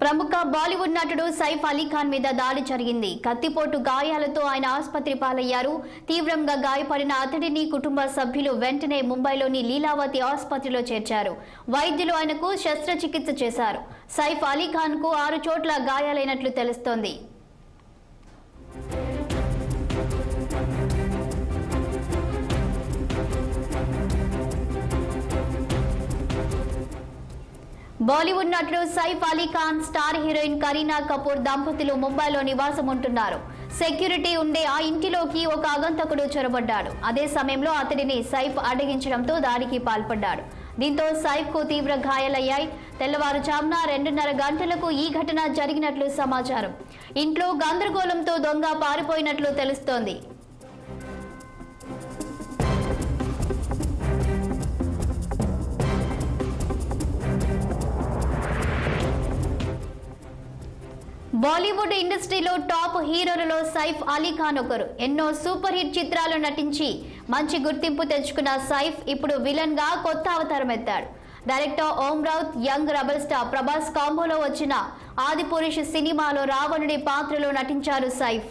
ప్రముఖ బాలీవుడ్ నటుడు సైఫ్ అలీ ఖాన్ మీద దాడి జరిగింది. కత్తిపోటు గాయాలతో ఆయన ఆసుపత్రి పాలయ్యారు. తీవ్రంగా గాయపడిన అతడిని కుటుంబ సభ్యులు వెంటనే ముంబైలోని లీలావతి ఆసుపత్రిలో చేర్చారు. వైద్యులు ఆయనకు శస్త్రచికిత్స చేశారు. సైఫ్ అలీ ఖాన్ కు 6 చోట్ల గాయాలైనట్లు తెలుస్తోంది. బాలీవుడ్ నటుడు సైఫ్ అలీ ఖాన్ స్టార్ హీరోయిన్ కరీనా కపూర్ దంపతులు ముంబైలో నివాసం ఉంటున్నారు. సెక్యూరిటీ ఉండే ఆ ఇంటిలోకి ఒక ఆగంతకుడు చొరబడ్డాడు. అదే సమయంలో అతడిని సైఫ్ అడ్డగించడంతో దాడికి పాల్పడ్డాడు. దీంతో సైఫ్ కు తీవ్ర గాయాలయ్యాయి. తెల్లవారుజామున 2:30 గంటలకు ఈ ఘటన జరిగినట్లు సమాచారం. ఇంట్లో గందరగోళంతో దొంగ పారిపోయినట్లు తెలుస్తోంది. బాలీవుడ్ ఇండస్ట్రీలో టాప్ హీరోలలో సైఫ్ అలీ ఖాన్ ఒకరు. ఎన్నో సూపర్ హిట్ చిత్రాలు నటించి మంచి గుర్తింపు తెచ్చుకున్న సైఫ్ ఇప్పుడు విలన్ గా కొత్త అవతారం ఎత్తాడు. Director Om Raut, young rebel star Prabhas కాంబోలో వచ్చిన ఆదిపురుష్ సినిమాలో రావణుడి పాత్రలో నటించారు సైఫ్.